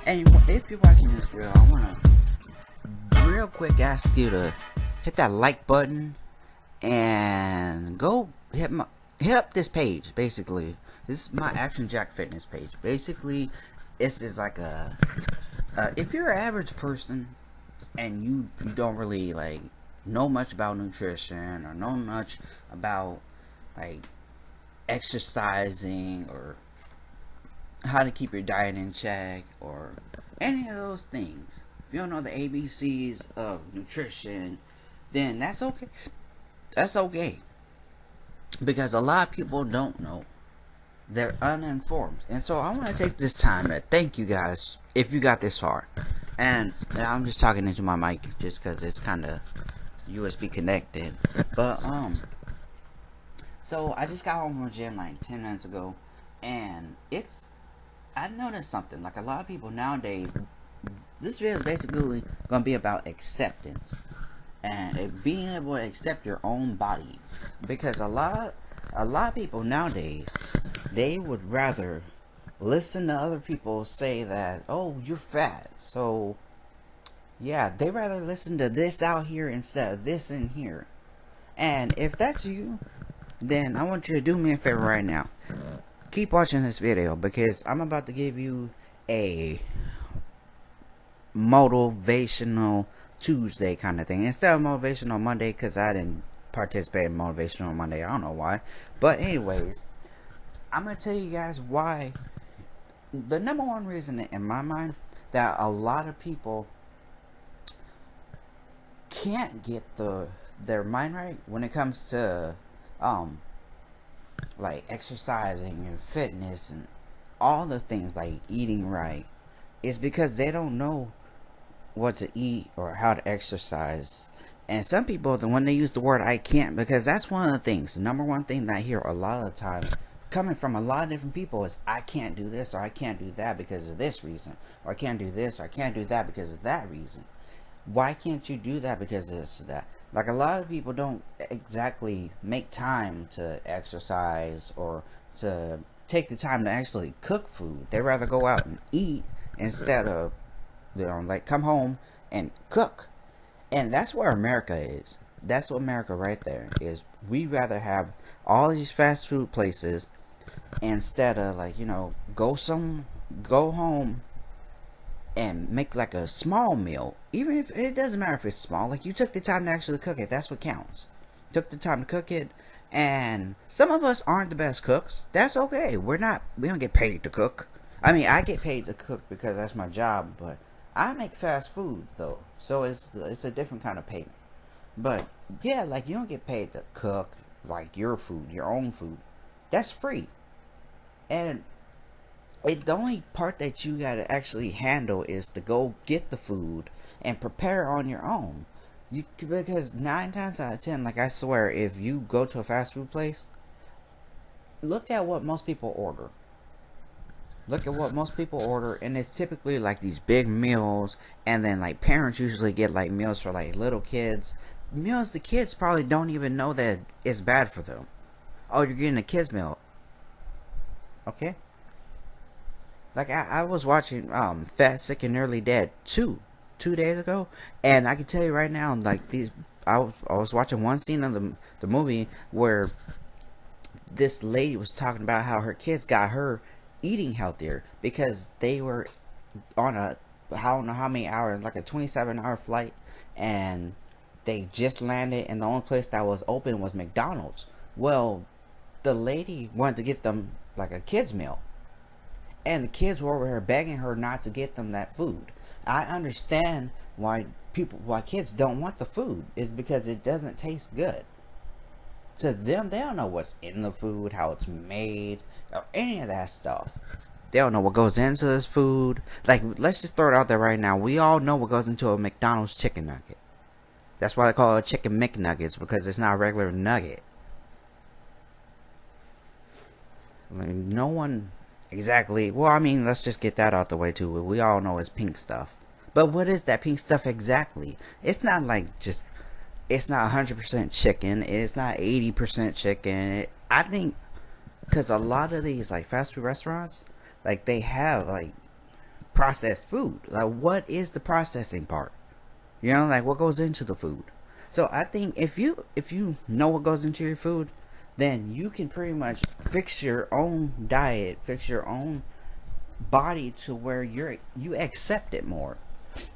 And if you're watching this video, I want to real quick ask you to hit that like button and go hit up this page. Basically, this is my Action Jack Fitness page. Basically, this is like a if you're an average person and you don't really like know much about nutrition or know much about like exercising or how to keep your diet in check or any of those things, if you don't know the ABCs of nutrition, then that's okay. That's okay, because a lot of people don't know. They're uninformed. And so I want to take this time to thank you guys if you got this far. And I'm just talking into my mic just because it's kind of USB connected. But so I just got home from the gym like 10 minutes ago, and I noticed something. Like, a lot of people nowadays, this video is basically gonna be about acceptance and being able to accept your own body, because a lot of people nowadays, they would rather listen to other people say that, oh, you're fat, so yeah, they rather listen to this out here instead of this in here. And if that's you, then I want you to do me a favor right now. Keep watching this video, because I'm about to give you a motivational Tuesday kind of thing instead of motivational Monday, because I didn't participate in motivational Monday. I don't know why. But anyways, I'm going to tell you guys why. The number one reason in my mind that a lot of people can't get their mind right when it comes to like exercising and fitness and all the things like eating right, is because they don't know what to eat or how to exercise. And some people, when they use the word I can't, because that's one of the things, the number one thing that I hear a lot of the time coming from a lot of different people is, I can't do this or I can't do that because of this reason, or I can't do this or I can't do that because of that reason. Why can't you do that because of this or that? Like, a lot of people don't exactly make time to exercise or to take the time to actually cook food. They rather go out and eat instead of, like, come home and cook. And that's where America is. That's what America right there is. We rather have all these fast food places instead of, like, go home and make like a small meal. Even if it doesn't matter if it's small, like, you took the time to actually cook it. That's what counts. Took the time to cook it. And some of us aren't the best cooks. That's okay. We don't get paid to cook. I mean, I get paid to cook because that's my job, but I make fast food though, so it's a different kind of payment. But yeah, like, you don't get paid to cook like your food, your own food. That's free. And the only part that you gotta actually handle is to go get the food and prepare on your own. Because 9 times out of 10, like, I swear, if you go to a fast food place, look at what most people order. Look at what most people order, and it's typically like these big meals, and then like parents usually get like meals for like little kids. Meals the kids probably don't even know that it's bad for them. Oh, you're getting a kids meal. Okay. Like, I was watching Fat, Sick, and Nearly Dead 2 days ago, and I can tell you right now, like, I was watching one scene of the movie where this lady was talking about how her kids got her eating healthier because they were on I don't know how many hours, like a 27-hour flight, and they just landed, and the only place that was open was McDonald's. Well, the lady wanted to get them like a kids meal, and the kids were over here begging her not to get them that food. I understand why kids don't want the food, is because it doesn't taste good to them. They don't know what's in the food, how it's made, or any of that stuff. They don't know what goes into this food. Like, let's just throw it out there right now. We all know what goes into a McDonald's chicken nugget. That's why they call it chicken McNuggets, because it's not a regular nugget. Like, no one exactly, well, I mean, let's just get that out the way too. We all know it's pink stuff. But what is that pink stuff exactly? It's not like just, it's not 100% chicken. It's not 80% chicken. I think, because a lot of these like fast food restaurants, like, they have like processed food. Like, what is the processing part? You know, like what goes into the food. So I think if you know what goes into your food, then you can pretty much fix your own diet, fix your own body to where you accept it more.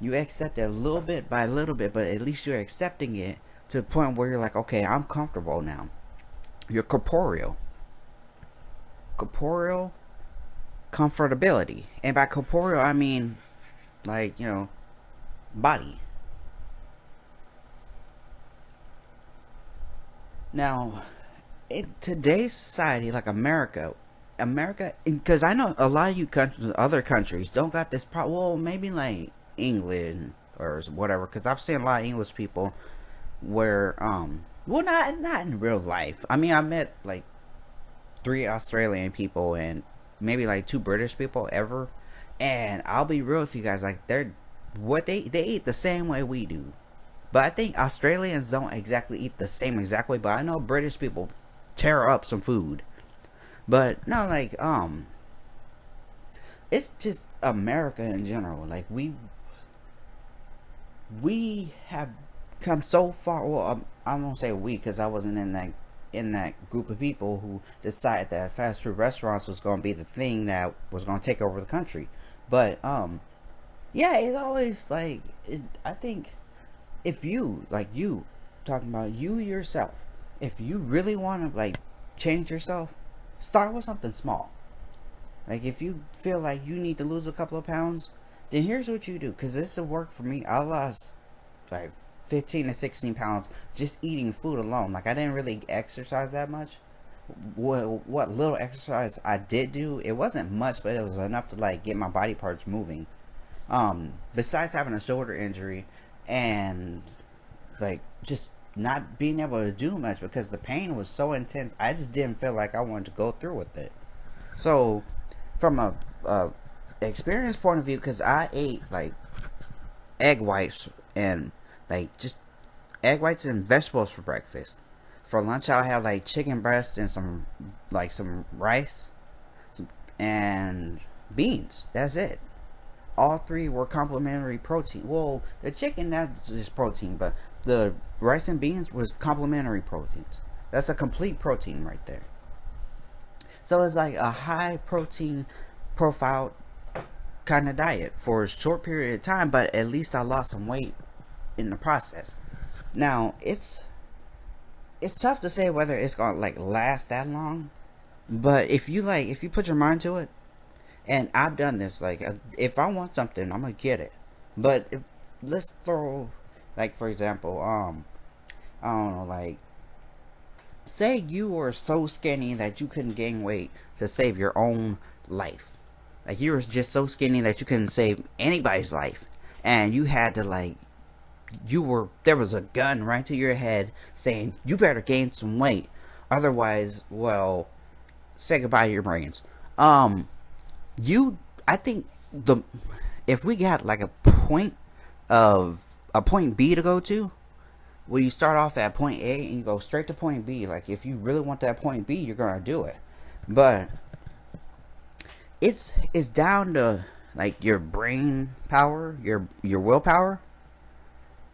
You accept it little bit by little bit, but at least you're accepting it to the point where you're like, okay, I'm comfortable now. You're corporeal comfortability, and by corporeal I mean, like, you know, body. Now, in today's society, like America, because I know a lot of you countries, other countries, don't got this problem. Well, maybe like England or whatever, because I've seen a lot of English people where, well, not in real life. I mean, I met like 3 Australian people and maybe like 2 British people ever, and I'll be real with you guys, like they eat the same way we do. But I think Australians don't exactly eat the same exact way. But I know British people tear up some food. But no, like, it's just America in general. Like, we have come so far. Well, I won't say we, because I wasn't in that group of people who decided that fast food restaurants was going to be the thing that was going to take over the country. But yeah, it's always like I think if you, like, you talking about you yourself, if you really want to like change yourself, start with something small. Like, if you feel like you need to lose a couple of pounds, then here's what you do, because this will work for me. I lost like 15 to 16 pounds just eating food alone. Like, I didn't really exercise that much. What little exercise I did do, it wasn't much, but it was enough to like get my body parts moving. Besides having a shoulder injury and like just not being able to do much because the pain was so intense, I just didn't feel like I wanted to go through with it. So from a experience point of view, because I ate like egg whites and like just egg whites and vegetables for breakfast. For lunch I'll have like chicken breast and some rice, and beans. That's it. All three were complementary protein. Well, the chicken, that's just protein, but the rice and beans was complementary proteins. That's a complete protein right there. So it's like a high protein profile kind of diet for a short period of time, but at least I lost some weight in the process. Now, it's tough to say whether it's gonna like last that long, but if you put your mind to it, and I've done this, like, if I want something, I'm gonna get it. But let's throw, like, for example, I don't know, like, say you were so skinny that you couldn't gain weight to save your own life. Like, you were just so skinny that you couldn't save anybody's life, and you had to, like, there was a gun right to your head saying you better gain some weight, otherwise, well, say goodbye to your brains. I think if we got like a point B to go to, where you start off at point A and you go straight to point B, like, if you really want that point B, you're gonna do it. But it's down to like your brain power, your willpower.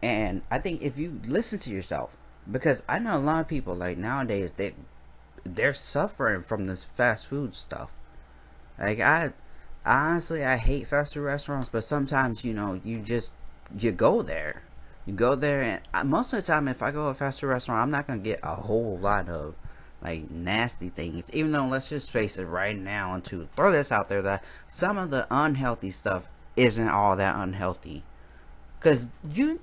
And I think if you listen to yourself, because I know a lot of people like nowadays, they're suffering from this fast food stuff. Like, honestly, I hate fast food restaurants, but sometimes, you know, you go there. You go there, and most of the time, if I go to a fast food restaurant, I'm not going to get a whole lot of, like, nasty things. Even though, let's just face it right now, and to throw this out there, that some of the unhealthy stuff isn't all that unhealthy. Because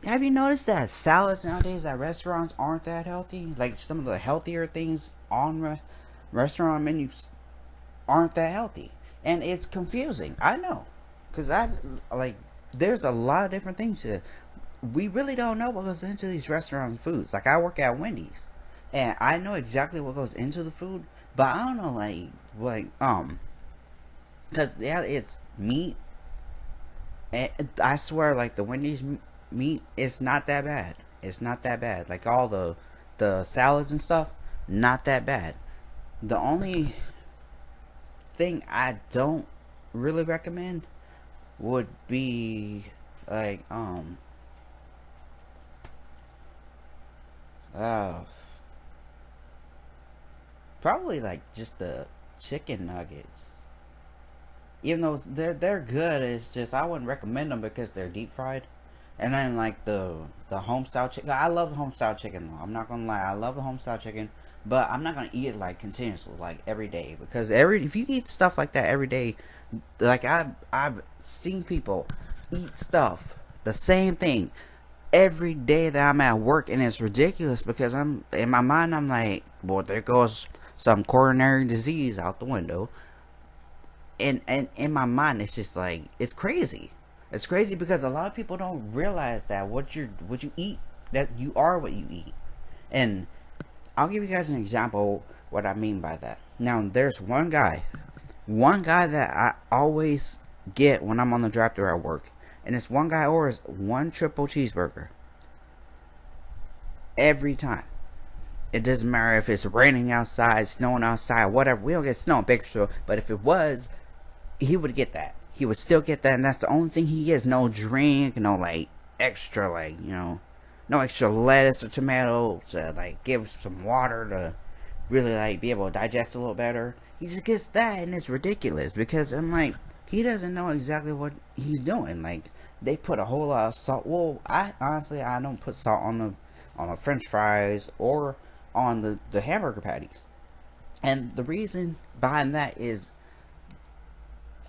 have you noticed that salads nowadays at restaurants aren't that healthy? Like, some of the healthier things on restaurant menus aren't that healthy. And it's confusing. I know. Because there's a lot of different things that we really don't know what goes into these restaurant foods. Like, I work at Wendy's, and I know exactly what goes into the food, but I don't know, because, yeah, it's meat. And I swear, like, the Wendy's meat is not that bad. It's not that bad. Like, all the salads and stuff, not that bad. The only thing I don't really recommend would be like uh probably like just the chicken nuggets. Even though they're good, it's just I wouldn't recommend them because they're deep fried. And then like the home style chicken, I love the home style chicken though. I'm not gonna lie, I love the home style chicken, but I'm not gonna eat it like continuously, like every day, because if you eat stuff like that every day, like I've seen people eat stuff the same thing every day that I'm at work, and it's ridiculous because I'm in my mind I'm like, well, there goes some coronary disease out the window. And in my mind it's just like it's crazy. It's crazy because a lot of people don't realize that what you eat, that you are what you eat. And I'll give you guys an example what I mean by that. Now there's one guy that I always get when I'm on the drive thru at work, and this one guy orders one triple cheeseburger every time. It doesn't matter if it's raining outside, snowing outside, whatever. We don't get snow in Bakersfield, but if it was, he would get that. He would still get that, and that's the only thing he gets. No drink, no like extra, like, you know, no extra lettuce or tomato to like give some water to really like be able to digest a little better. He just gets that, and it's ridiculous because I'm like, he doesn't know exactly what he's doing. Like, they put a whole lot of salt. Well, I honestly I don't put salt on the French fries or on the hamburger patties. And the reason behind that is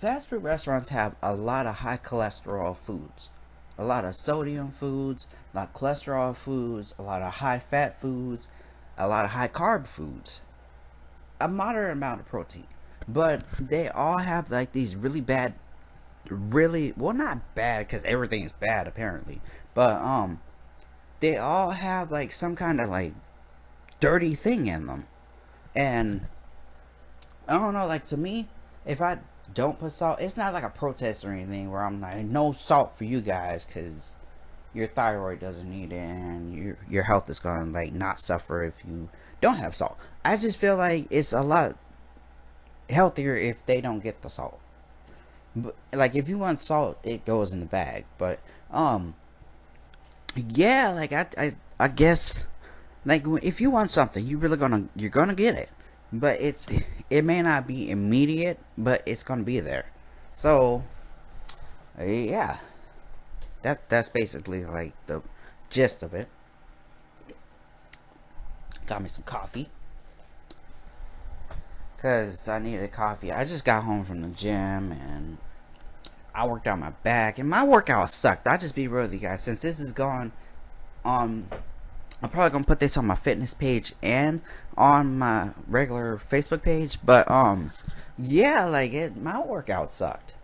fast food restaurants have a lot of high cholesterol foods, a lot of sodium foods, a lot of cholesterol foods, a lot of high fat foods, a lot of high carb foods, a moderate amount of protein. But they all have like these really bad, really, well, not bad because everything is bad apparently, but they all have like some kind of like dirty thing in them. And I don't know, like, to me, if I don't put salt, it's not like a protest or anything where I'm like, no salt for you guys because your thyroid doesn't need it and your health is gonna like not suffer if you don't have salt. I just feel like it's a lot healthier if they don't get the salt. But like, if you want salt, it goes in the bag. But yeah, like I guess, like, if you want something, you're gonna get it, but it may not be immediate, but it's gonna be there. So yeah, that's basically like the gist of it. Got me some coffee because I needed coffee. I just got home from the gym and I worked out my back, and my workout sucked. I'll just be real with you guys. Since this is gone, I'm probably gonna put this on my fitness page and on my regular Facebook page. But yeah, like, my workout sucked.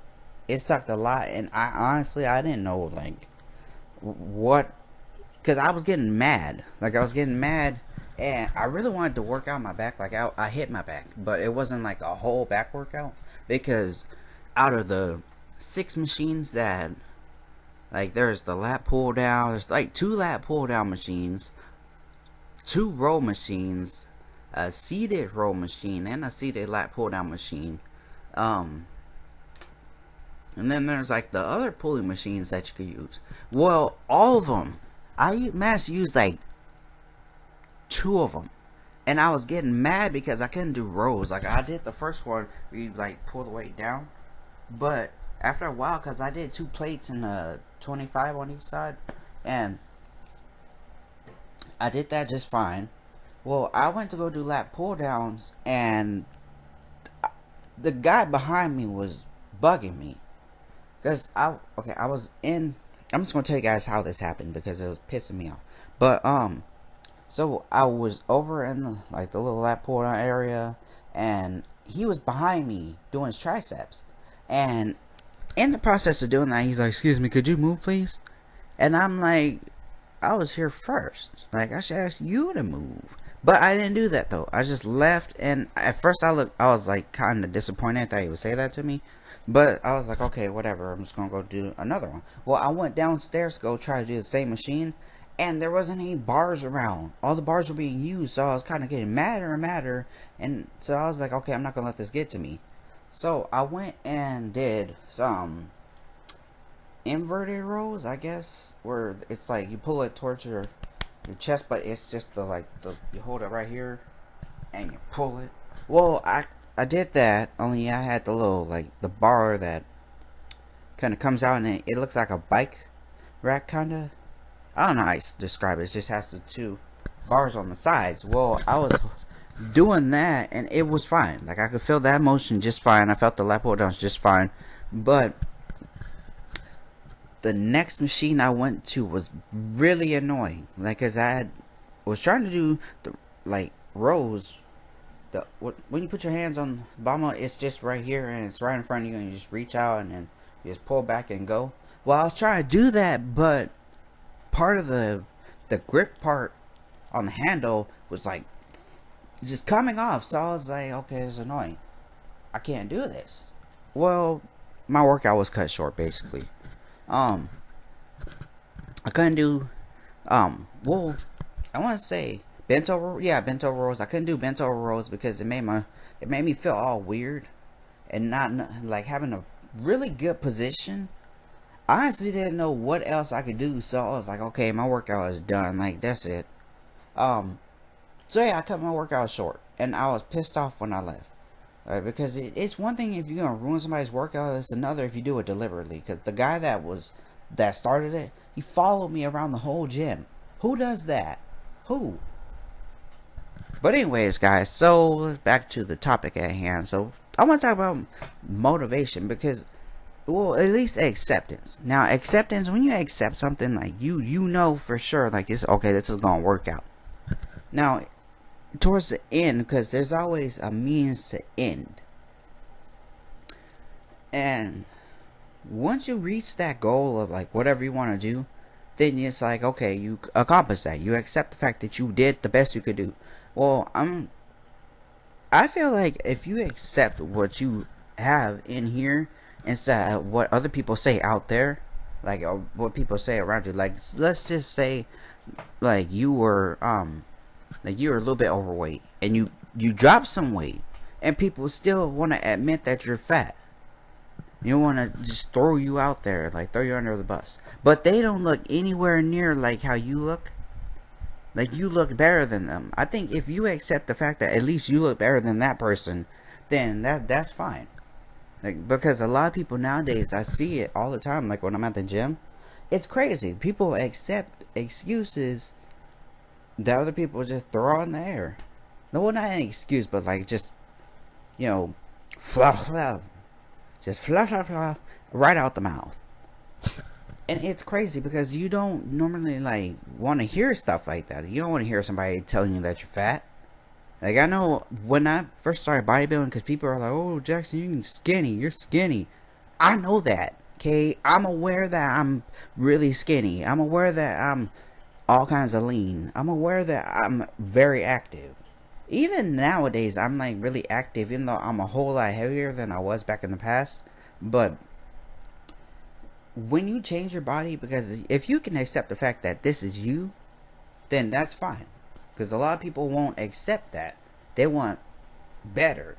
It sucked a lot, and I honestly I didn't know like what, because I was getting mad. Like, I was getting mad, and I really wanted to work out my back. Like, I hit my back, but it wasn't like a whole back workout, because out of the 6 machines that, like, there's the lat pull down, there's like 2 lat pull down machines, 2 row machines, a seated row machine, and a seated lat pull down machine. And then there's like the other pulling machines that you could use. Well, all of them, I managed to use like 2 of them, and I was getting mad because I couldn't do rows. Like, I did the first one where you like pull the weight down, but after a while, because I did 2 plates and 25 on each side, and I did that just fine. Well, I went to go do lat pull downs, and the guy behind me was bugging me. Because I was in, I'm just gonna tell you guys how this happened because it was pissing me off. But so I was over in the little lat pull down area, and he was behind me doing his triceps. And in the process of doing that, he's like, "Excuse me, could you move, please?" And I'm like, I was here first. Like, I should ask you to move. But I didn't do that though. I just left, and at first I was like kind of disappointed that he would say that to me. But I was like, okay, whatever. I'm just gonna go do another one. Well, I went downstairs to go try to do the same machine, and there wasn't any bars around. All the bars were being used, so I was kind of getting madder and madder. And so I was like, okay, I'm not gonna let this get to me. So I went and did some inverted rows, I guess, where it's like you pull it towards your chest, but it's just the you hold it right here and you pull it. Well, I did that, only I had the little like the bar that kind of comes out and it looks like a bike rack kind of. I don't know how to describe it. It just has the two bars on the sides. Well, I was doing that and it was fine. Like I could feel that motion just fine. I felt the lat pull downs just fine. But the next machine I went to was really annoying. Like, cause was trying to do the like rows. When you put your hands on the bottom, it's just right here and it's right in front of you, and you just reach out and then you just pull back and go. Well, I was trying to do that, but part of the grip part on the handle was like just coming off. So I was like, okay, it's annoying. I can't do this. Well, my workout was cut short basically. I couldn't do well, I want to say bent over, yeah, bent over rows. I couldn't do bent over rows because it made me feel all weird and not like having a really good position. I honestly didn't know what else I could do, so I was like, okay, my workout is done. Like that's it. Um, so yeah, I cut my workout short, and I was pissed off when I left. Because it's one thing if you're gonna ruin somebody's workout, it's another if you do it deliberately. Because the guy that started it, he followed me around the whole gym. Who does that? Who? But anyways, guys, so back to the topic at hand. So I want to talk about motivation because, well, at least acceptance. Now, acceptance, when you accept something, like you know for sure, like it's okay, this is gonna work out. Now, towards the end, because there's always a means to end, and once you reach that goal of like whatever you want to do, then it's like, okay, you accomplish that. You accept the fact that you did the best you could do. Well, I feel like if you accept what you have in here instead of what other people say out there, like or what people say around you, like let's just say like you were a little bit overweight and you dropped some weight and people still want to admit that you're fat. You want to just throw you out there, like throw you under the bus. But they don't look anywhere near like how you look. Like you look better than them. I think if you accept the fact that at least you look better than that person, then that's fine. Like because a lot of people nowadays, I see it all the time. Like when I'm at the gym, it's crazy. People accept excuses that other people just throw in the air. No, well, not an excuse, but like just fluff, fluff, just fluff, fluff, fluff, right out the mouth. And it's crazy because you don't normally like want to hear stuff like that. You don't want to hear somebody telling you that you're fat. Like I know when I first started bodybuilding, because people are like, "Oh, Jackson, you're skinny. You're skinny." I know that. Okay, I'm aware that I'm really skinny. I'm aware that I'm all kinds of lean. I'm aware that I'm very active. Even nowadays, I'm like really active, even though I'm a whole lot heavier than I was back in the past. But when you change your body, because if you can accept the fact that this is you, then that's fine. Because a lot of people won't accept that. They want better,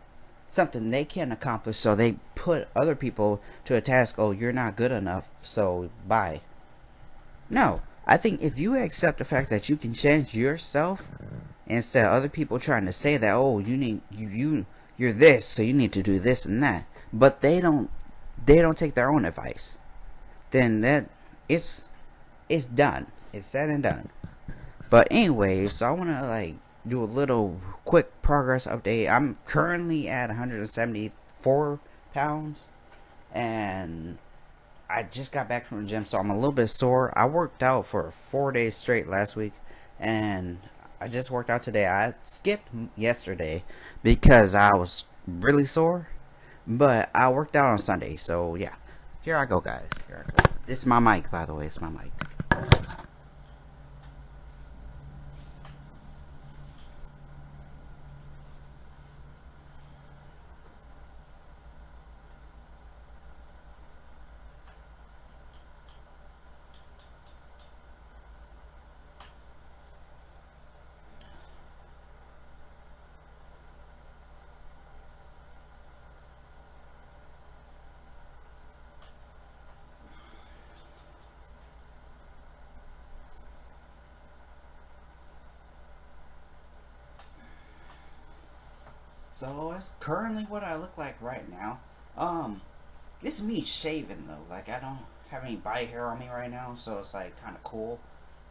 something they can accomplish, so they put other people to a task. Oh, you're not good enough, so bye. No, I think if you accept the fact that you can change yourself instead of other people trying to say that, oh, you need you're this, so you need to do this and that, but they don't take their own advice, then that it's done. It's said and done. But anyway, so I want to like do a little quick progress update. I'm currently at 174 pounds, and I just got back from the gym, so I'm a little bit sore. I worked out for 4 days straight last week, and I just worked out today. I skipped yesterday because I was really sore, but I worked out on Sunday. So yeah, here I go, guys. Here I go. This is my mic, by the way. It's my mic. So that's currently what I look like right now. This is me shaving though. Like I don't have any body hair on me right now, so it's like kind of cool.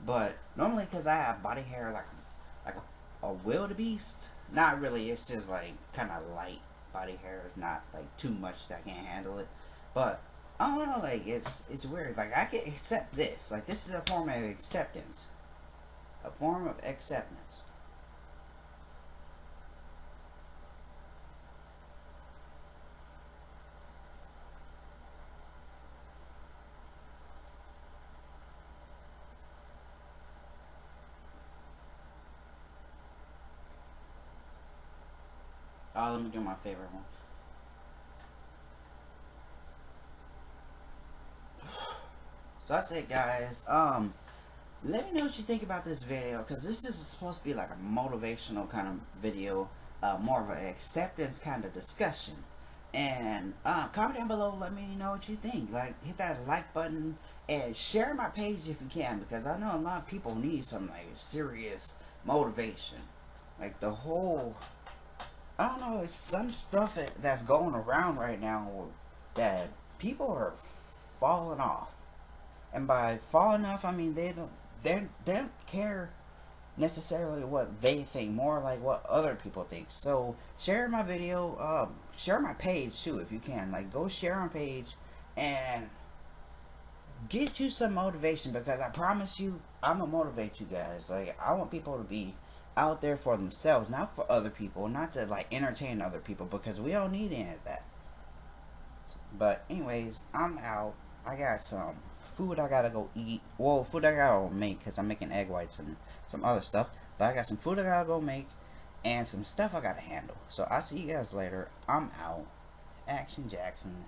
But normally, cause I have body hair like a wildebeest. Not really. It's just like kind of light body hair. It's not like too much that I can't handle it. But I don't know. Like it's weird. Like I can accept this. Like this is a form of acceptance. A form of acceptance. Let me do my favorite one. So that's it, guys. Let me know what you think about this video, because this is supposed to be like a motivational kind of video, more of an acceptance kind of discussion. And comment down below, let me know what you think. Like, hit that like button and share my page if you can, because I know a lot of people need some like serious motivation. Like the whole, I don't know, it's some stuff that's going around right now that people are falling off. And by falling off, I mean they don't care necessarily what they think, more like what other people think. So share my video, share my page too if you can. Like go share my page and get you some motivation, because I promise you I'm gonna motivate you guys. Like I want people to be out there for themselves, not for other people, not to like entertain other people, because we don't need any of that. But anyways, I'm out. I got some food I gotta go eat. Well, food I gotta go make, because I'm making egg whites and some other stuff. But I got some food I gotta go make and some stuff I gotta handle. So I'll see you guys later. I'm out. Action Jackson.